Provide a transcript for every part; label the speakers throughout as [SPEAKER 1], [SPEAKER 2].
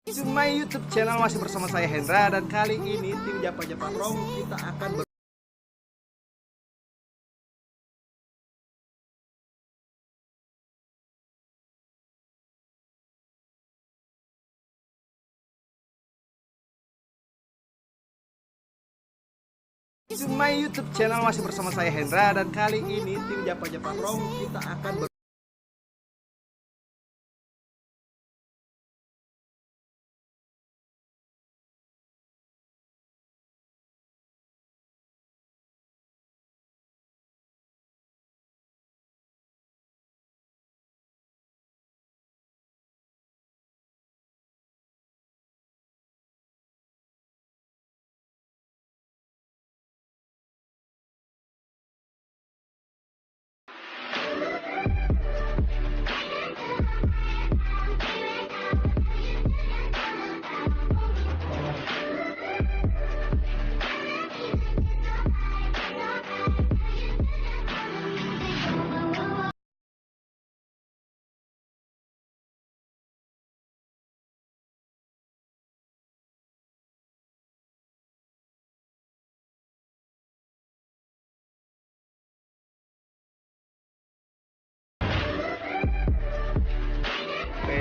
[SPEAKER 1] Di my YouTube channel masih bersama saya Hendra, dan kali ini tim Japa Japa Rong kita akan Di my YouTube channel masih bersama saya Hendra, dan kali ini tim Japa Japa Rong kita akan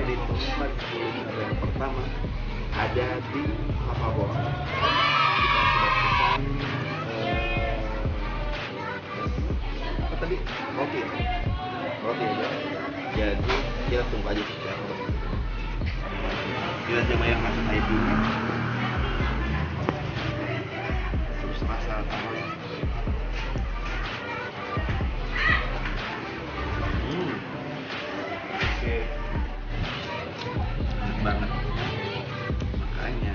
[SPEAKER 1] di tempat yang pertama ada di Papua. Kita sudah pesan apa tadi? Roti aja. Jadi kita tunggu aja sekitar kita coba yang masak air dulu. Terus rasa tambah. Banget, makanya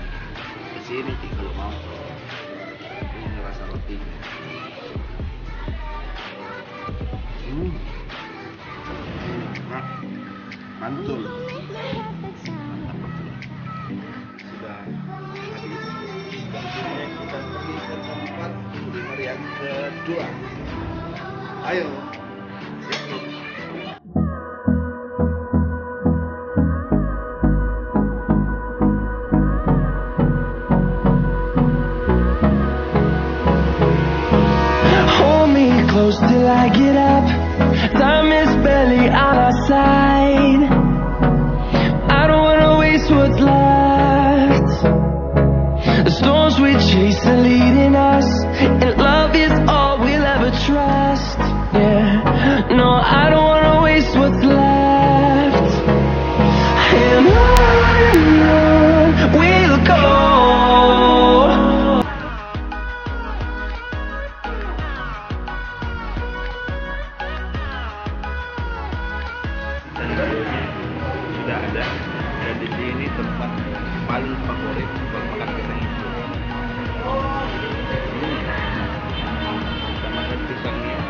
[SPEAKER 1] kesini sih kalau mau ini rasa rotinya. Nah, mantul, mantap betul. Sudah habis. Dan kita pergi ke tempat kuliner yang kedua. Ayo.
[SPEAKER 2] Till I get up, time is barely on our side. I don't wanna waste what's left. The storms we chase are leading us, and love is all we'll ever trust. Yeah, no, I don't wanna waste what's left. And on we'll go.
[SPEAKER 1] Sudah ada, dan di sini tempat paling favorit buat makan pisang hijau. Kita makan pisangnya.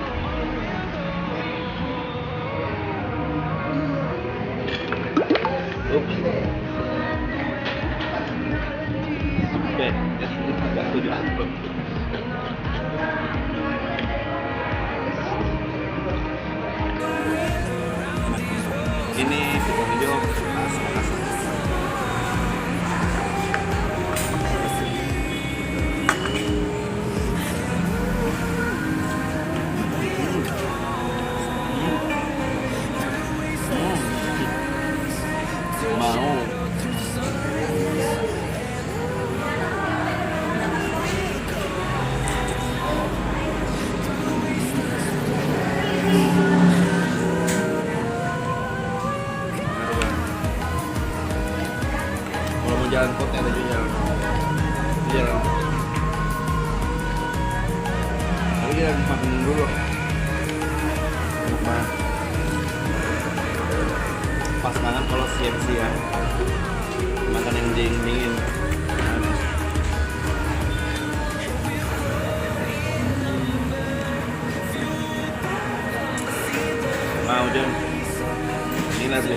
[SPEAKER 1] Ups. Bed, agak 7 amplop. Ini pisang hijau khas Makassar. Mau. Kalau mau jalan kota ada juga jalan kota. Tapi kita makan dulu. Lupa. Pas banget kalau siang-siang makan yang dingin. Mau John? Ini nasi.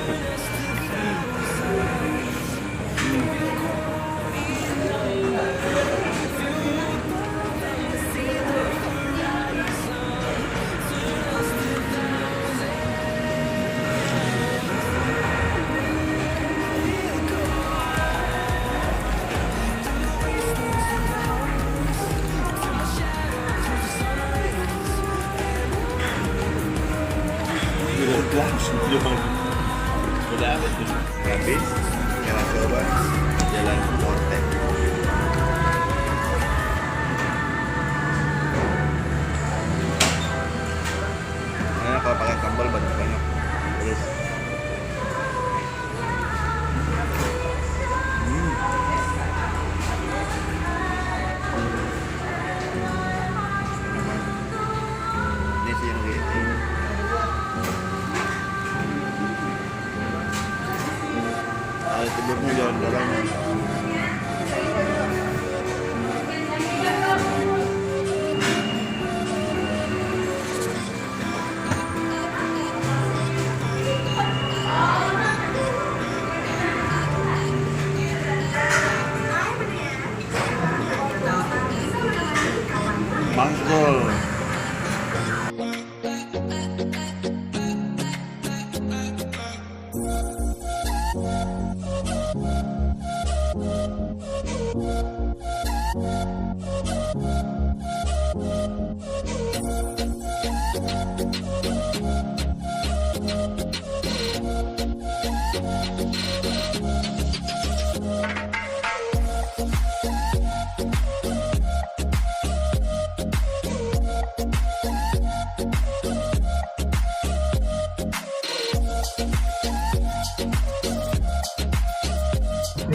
[SPEAKER 1] Mangkul.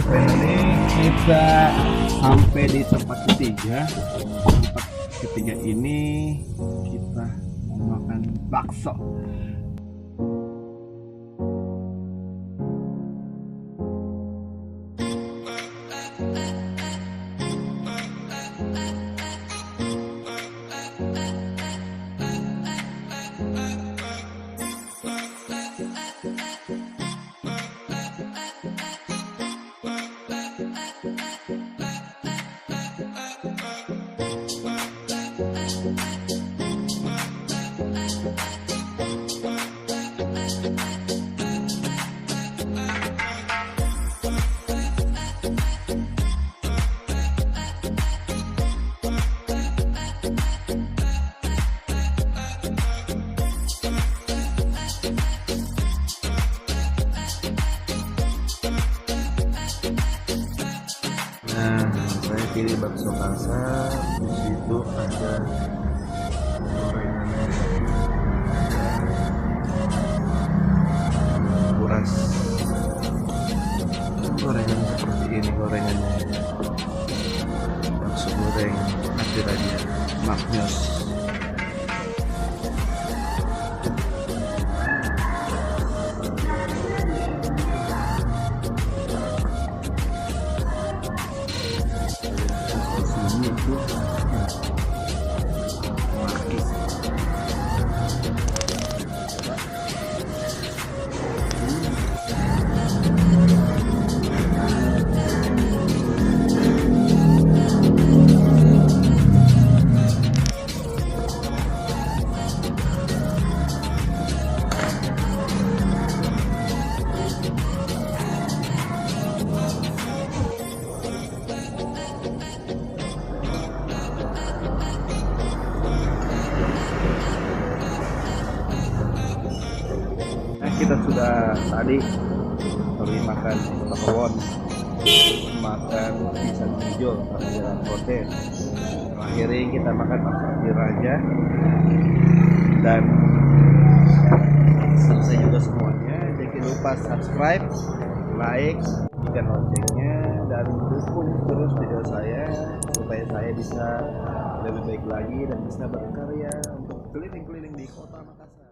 [SPEAKER 3] Ini kita sampai di tempat ketiga. Tempat ketiga ini kita mau makan bakso.
[SPEAKER 1] Nah, saya pilih bakso kasar. Di situ ada gorengan kuras. Gorengan seperti ini gorengannya. Bakso goreng Hati Raja Maknyos.
[SPEAKER 3] Kita sudah tadi pergi makan bakwan, makan pisang hijau sama jalan hotel. Akhirnya kita makan Hati Raja dan selesai juga semuanya. Jangan lupa subscribe, like, nyalakan loncengnya dan dukung terus video saya supaya saya bisa lebih baik lagi dan bisa berkarya untuk keliling-keliling di kota Makassar.